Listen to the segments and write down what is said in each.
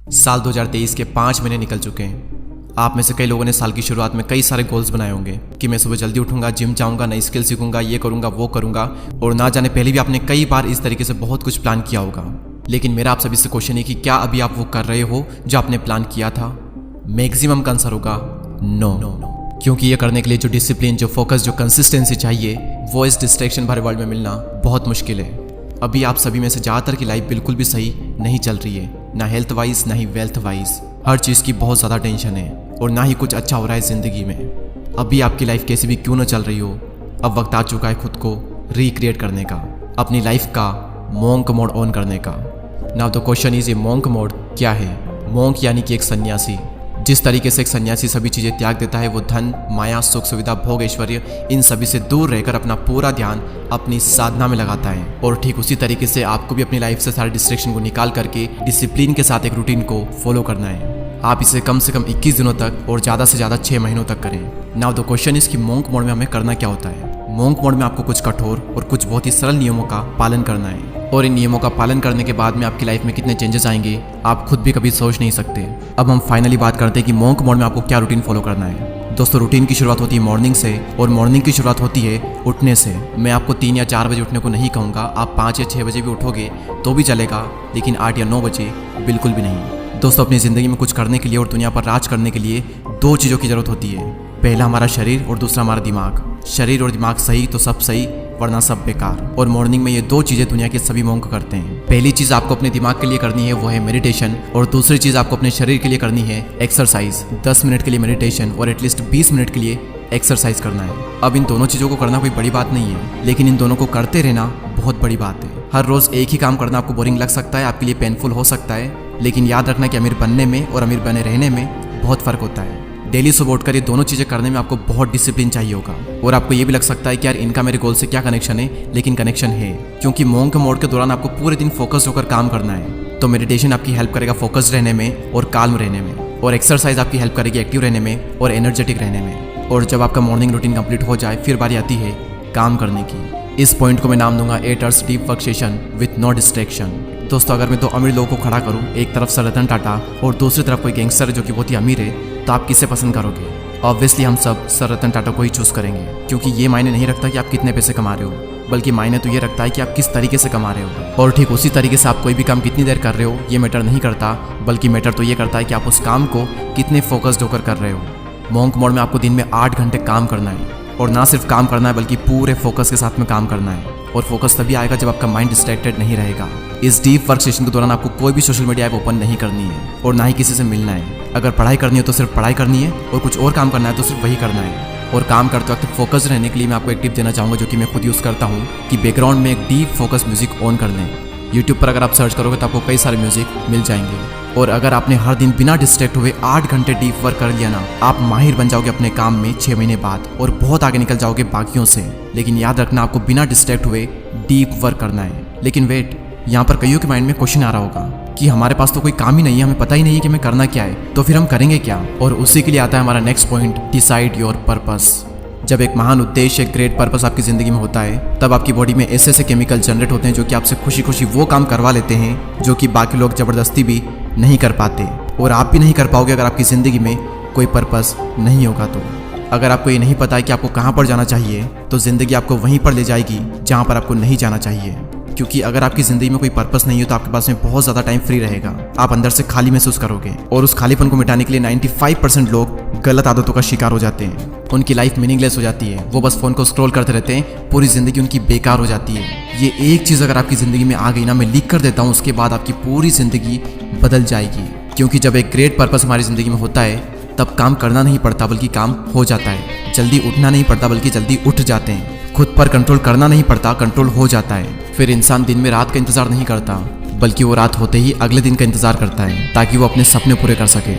साल 2023 के 5 महीने निकल चुके हैं। आप में से कई लोगों ने साल की शुरुआत में कई सारे गोल्स बनाए होंगे कि मैं सुबह जल्दी उठूंगा, जिम जाऊंगा, नई स्किल सीखूंगा, ये करूंगा, वो करूंगा। और ना जाने पहले भी आपने कई बार इस तरीके से बहुत कुछ प्लान किया होगा। लेकिन मेरा आप सभी से क्वेश्चन है कि क्या अभी आप वो कर रहे हो जो आपने प्लान किया था? मैक्सिमम का आंसर होगा नो। क्योंकि ये करने के लिए जो डिसिप्लिन, जो फोकस, जो कंसिस्टेंसी चाहिए वो इस डिस्ट्रैक्शन भरे वर्ल्ड में मिलना बहुत मुश्किल है। अभी आप सभी में से ज़्यादातर की लाइफ बिल्कुल भी सही नहीं चल रही है, ना हेल्थ वाइज ना ही वेल्थ वाइज। हर चीज़ की बहुत ज़्यादा टेंशन है और ना ही कुछ अच्छा हो रहा है ज़िंदगी में। अभी आपकी लाइफ कैसी भी क्यों ना चल रही हो, अब वक्त आ चुका है खुद को रिक्रिएट करने का, अपनी लाइफ का मोंक मोड ऑन करने का। नाउ द क्वेश्चन इज, ये मोंक मोड क्या है? मोंक यानी कि एक सन्यासी। जिस तरीके से एक सन्यासी सभी चीज़ें त्याग देता है, वो धन, माया, सुख, सुविधा, भोग, ऐश्वर्य, इन सभी से दूर रहकर अपना पूरा ध्यान अपनी साधना में लगाता है। और ठीक उसी तरीके से आपको भी अपनी लाइफ से सारे डिस्ट्रैक्शन को निकाल करके डिसिप्लिन के साथ एक रूटीन को फॉलो करना है। आप इसे कम से कम 21 दिनों तक और ज़्यादा से ज़्यादा 6 महीनों तक करें। नाउ द क्वेश्चन इज कि मोंक मोड में हमें करना क्या होता है? मोंक मोड में आपको कुछ कठोर और कुछ बहुत ही सरल नियमों का पालन करना है। और इन नियमों का पालन करने के बाद में आपकी लाइफ में कितने चेंजेस आएंगे आप खुद भी कभी सोच नहीं सकते। अब हम फाइनली बात करते हैं कि मोंक मोड में आपको क्या रूटीन फॉलो करना है। दोस्तों, रूटीन की शुरुआत होती है मॉर्निंग से, और मॉर्निंग की शुरुआत होती है उठने से। मैं आपको 3 या 4 बजे उठने को नहीं कहूँगा। आप 5 या 6 बजे भी उठोगे तो भी चलेगा, लेकिन 8 या 9 बजे बिल्कुल भी नहीं। दोस्तों, अपनी ज़िंदगी में कुछ करने के लिए और दुनिया पर राज करने के लिए 2 चीज़ों की ज़रूरत होती है। पहला हमारा शरीर और दूसरा हमारा दिमाग। शरीर और दिमाग सही तो सब सही, वरना सब बेकार। और मॉर्निंग में ये 2 चीज़ें दुनिया के सभी मोंक करते हैं। पहली चीज़ आपको अपने दिमाग के लिए करनी है, वो है मेडिटेशन। और दूसरी चीज़ आपको अपने शरीर के लिए करनी है एक्सरसाइज। 10 मिनट के लिए मेडिटेशन और एटलीस्ट 20 मिनट के लिए एक्सरसाइज करना है। अब इन दोनों चीज़ों को करना कोई बड़ी बात नहीं है, लेकिन इन दोनों को करते रहना बहुत बड़ी बात है। हर रोज़ एक ही काम करना आपको बोरिंग लग सकता है, आपके लिए पेनफुल हो सकता है, लेकिन याद रखना कि अमीर बनने में और अमीर बने रहने में बहुत फ़र्क होता है। डेली सुबह उठकर ये दोनों चीज़ें करने में आपको बहुत डिसिप्लिन चाहिए होगा। और आपको ये भी लग सकता है कि यार इनका मेरे गोल से क्या कनेक्शन है, लेकिन कनेक्शन है, क्योंकि मोंक मोड के दौरान आपको पूरे दिन फोकस होकर काम करना है। तो मेडिटेशन आपकी हेल्प करेगा फोकस रहने में और काल्म रहने में, और एक्सरसाइज आपकी हेल्प करेगी एक्टिव रहने में और एनर्जेटिक रहने में। और जब आपका मॉर्निंग रूटीन कंप्लीट हो जाए, फिर बारी आती है काम करने की। इस पॉइंट को मैं नाम दूंगा 8 hours deep work session with no distraction. दोस्तों, अगर मैं 2 अमीर लोगों को खड़ा करूं, एक तरफ सर रतन टाटा और दूसरी तरफ कोई गैंगस्टर जो कि बहुत ही अमीर है, तो आप किसे पसंद करोगे? ऑब्वियसली हम सब सर रतन टाटा को ही चूज़ करेंगे, क्योंकि ये मायने नहीं रखता कि आप कितने पैसे कमा रहे हो, बल्कि मायने तो ये रखता है कि आप किस तरीके से कमा रहे हो। और ठीक उसी तरीके से आप कोई भी काम कितनी देर कर रहे हो ये मैटर नहीं करता, बल्कि मैटर तो ये करता है कि आप उस काम को कितने फोकस्ड होकर कर रहे हो। मोंक मोड में आपको दिन में 8 घंटे काम करना है, और ना सिर्फ काम करना है बल्कि पूरे फोकस के साथ में काम करना है। और फोकस तभी आएगा जब आपका माइंड डिस्ट्रैक्टेड नहीं रहेगा। इस डीप वर्क सेशन के दौरान आपको कोई भी सोशल मीडिया ऐप ओपन नहीं करनी है, और ना ही किसी से मिलना है। अगर पढ़ाई करनी है तो सिर्फ पढ़ाई करनी है, और कुछ और काम करना है तो सिर्फ वही करना है। और काम करते वक्त फोकस रहने के लिए मैं आपको एक टिप देना चाहूँगा, जो कि मैं खुद यूज़ करता हूँ, कि बैकग्राउंड में एक डीप फोकस म्यूजिक ऑन कर लें। यूट्यूब पर अगर आप सर्च करोगे तो आपको कई सारे म्यूजिक मिल जाएंगे। और अगर आपने हर दिन बिना डिस्ट्रैक्ट हुए 8 घंटे डीप वर्क कर लिया ना, आप माहिर बन जाओगे अपने काम में 6 महीने बाद, और बहुत आगे निकल जाओगे बाकियों से। लेकिन याद रखना, आपको बिना डिस्ट्रैक्ट हुए डीप वर्क करना है। लेकिन वेट, यहाँ पर कईयों के माइंड में क्वेश्चन आ रहा होगा कि हमारे पास तो कोई काम ही नहीं है, हमें पता ही नहीं है कि हमें करना क्या है, तो फिर हम करेंगे क्या? और उसी के लिए आता है हमारा next point, decide your purpose. जब एक महान उद्देश्य, एक ग्रेट पर्पस आपकी ज़िंदगी में होता है, तब आपकी बॉडी में ऐसे ऐसे केमिकल जनरेट होते हैं जो कि आपसे खुशी खुशी वो काम करवा लेते हैं जो कि बाकी लोग ज़बरदस्ती भी नहीं कर पाते। और आप भी नहीं कर पाओगे अगर आपकी ज़िंदगी में कोई पर्पस नहीं होगा तो। अगर आपको ये नहीं पता है कि आपको कहाँ पर जाना चाहिए, तो ज़िंदगी आपको वहीं पर ले जाएगी जहाँ पर आपको नहीं जाना चाहिए। क्योंकि अगर आपकी ज़िंदगी में कोई पर्पस नहीं हो तो आपके पास में बहुत ज़्यादा टाइम फ्री रहेगा। आप अंदर से खाली महसूस करोगे, और उस खालीपन को मिटाने के लिए 95% लोग गलत आदतों का शिकार हो जाते हैं। उनकी लाइफ मीनिंगलेस हो जाती है, वो बस फ़ोन को स्क्रॉल करते रहते हैं, पूरी ज़िंदगी उनकी बेकार हो जाती है। ये एक चीज़ अगर आपकी ज़िंदगी में आ गई ना, मैं लिख कर देता हूँ, उसके बाद आपकी पूरी ज़िंदगी बदल जाएगी। क्योंकि जब एक ग्रेट पर्पस हमारी ज़िंदगी में होता है, तब काम करना नहीं पड़ता बल्कि काम हो जाता है। जल्दी उठना नहीं पड़ता बल्कि जल्दी उठ जाते हैं। खुद पर कंट्रोल करना नहीं पड़ता, कंट्रोल हो जाता है। फिर इंसान दिन में रात का इंतजार नहीं करता, बल्कि वो रात होते ही अगले दिन का इंतजार करता है, ताकि वो अपने सपने पूरे कर सके।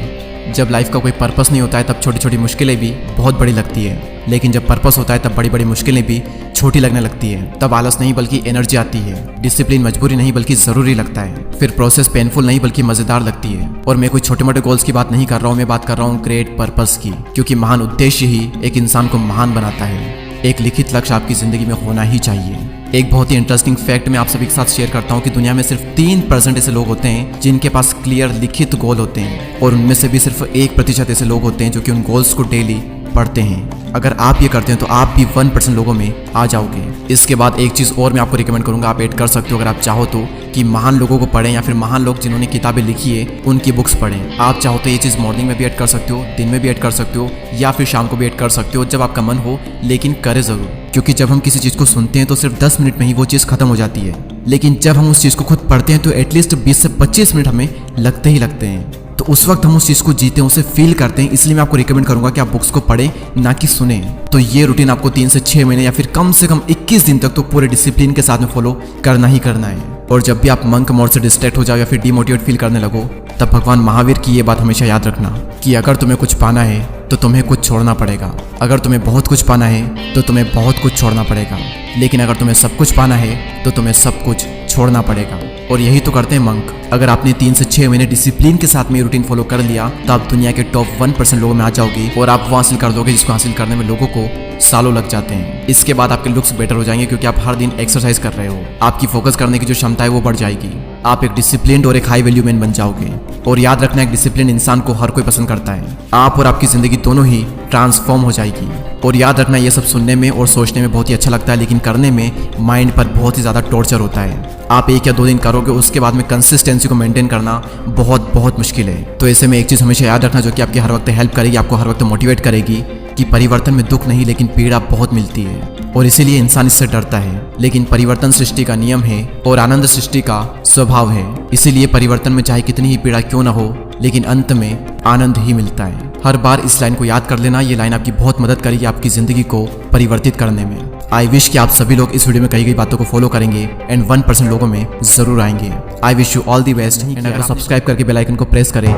जब लाइफ का कोई पर्पस नहीं होता है, तब छोटी छोटी मुश्किलें भी बहुत बड़ी लगती है, लेकिन जब पर्पस होता है तब बड़ी बड़ी मुश्किलें भी छोटी लगने लगती है। तब आलस नहीं बल्कि एनर्जी आती है। डिसिप्लिन मजबूरी नहीं बल्कि ज़रूरी लगता है। फिर प्रोसेस पेनफुल नहीं बल्कि मज़ेदार लगती है। और मैं कोई छोटे मोटे गोल्स की बात नहीं कर रहा हूँ, मैं बात कर रहा हूँ ग्रेट पर्पस की, क्योंकि महान उद्देश्य ही एक इंसान को महान बनाता है। एक लिखित लक्ष्य आपकी ज़िंदगी में होना ही चाहिए। एक बहुत ही इंटरेस्टिंग फैक्ट मैं आप सभी के साथ शेयर करता हूँ कि दुनिया में सिर्फ 3% ऐसे लोग होते हैं जिनके पास क्लियर लिखित गोल होते हैं, और उनमें से भी सिर्फ 1% ऐसे लोग होते हैं जो कि उन गोल्स को डेली पढ़ते हैं। अगर आप ये करते हैं तो आप भी 1% लोगों में आ जाओगे। इसके बाद एक चीज़ और मैं आपको रिकमेंड करूंगा, आप ऐड कर सकते हो अगर आप चाहो तो, कि महान लोगों को पढ़ें या फिर महान लोग जिन्होंने किताबें लिखी है उनकी बुक्स पढ़ें। आप चाहो तो ये चीज़ मॉर्निंग में भी ऐड कर सकते हो, दिन में भी ऐड कर सकते हो, या फिर शाम को भी ऐड कर सकते हो, जब आपका मन हो, लेकिन करें ज़रूर। क्योंकि जब हम किसी चीज़ को सुनते हैं तो सिर्फ 10 मिनट में ही वो चीज़ खत्म हो जाती है, लेकिन जब हम उस चीज़ को खुद पढ़ते हैं तो एटलीस्ट 20 से 25 मिनट हमें लगते ही लगते हैं। तो उस वक्त हम उस चीज़ को जीते हैं, उसे फील करते हैं। इसलिए मैं आपको रिकमेंड करूंगा कि आप बुक्स को पढ़ें, ना कि सुने। तो ये रूटीन आपको 3 से 6 महीने या फिर कम से कम 21 दिन तक तो पूरे डिसिप्लिन के साथ में फॉलो करना ही करना है। और जब भी आप मंक मोड से डिस्ट्रैक्ट हो जाओ या फिर डिमोटिवेट फील करने लगो, तब भगवान महावीर की ये बात हमेशा याद रखना कि अगर तुम्हें कुछ पाना है तो तुम्हें कुछ छोड़ना पड़ेगा। अगर तुम्हें बहुत कुछ पाना है तो तुम्हें बहुत कुछ छोड़ना पड़ेगा, लेकिन अगर तुम्हें सब कुछ पाना है तो तुम्हें सब कुछ छोड़ना पड़ेगा। और यही तो करते हैं मंक। अगर आपने 3 से 6 महीने डिसिप्लिन के साथ में रूटीन फॉलो कर लिया तो आप दुनिया के टॉप 1% लोगों में आ जाओगे, और आप वो हासिल कर दोगे जिसको हासिल करने में लोगों को सालों लग जाते हैं। इसके बाद आपके लुक्स बेटर हो जाएंगे क्योंकि आप हर दिन एक्सरसाइज कर रहे हो। आपकी फोकस करने की जो क्षमता है वो बढ़ जाएगी। आप एक डिसिप्लिन्ड और एक हाई वैल्यू मैन बन जाओगे। और याद रखना, एक डिसिप्लिन इंसान को हर कोई पसंद करता है। आप और आपकी जिंदगी दोनों ही ट्रांसफॉर्म हो जाएगी। और याद रखना, ये सब सुनने में और सोचने में बहुत ही अच्छा लगता है, लेकिन करने में माइंड पर बहुत ही ज़्यादा टॉर्चर होता है। आप 1 या 2 दिन करोगे, उसके बाद में कंसिस्टेंसी को मेंटेन करना बहुत मुश्किल है। तो ऐसे में एक चीज़ हमेशा याद रखना जो कि आपकी हर वक्त हेल्प करेगी, आपको हर वक्त मोटिवेट करेगी, कि परिवर्तन में दुख नहीं लेकिन पीड़ा बहुत मिलती है, और इसीलिए इंसान इससे डरता है। लेकिन परिवर्तन सृष्टि का नियम है और आनंद सृष्टि का स्वभाव है। इसीलिए परिवर्तन में चाहे कितनी ही पीड़ा क्यों ना हो, लेकिन अंत में आनंद ही मिलता है। हर बार इस लाइन को याद कर लेना, ये लाइन आपकी बहुत मदद करेगी आपकी जिंदगी को परिवर्तित करने में। आई विश कि आप सभी लोग इस वीडियो में कही गई बातों को फॉलो करेंगे एंड 1% लोगों में जरूर आएंगे। I wish you all the best. And अगर सब्सक्राइब करके बेल आइकन को प्रेस करें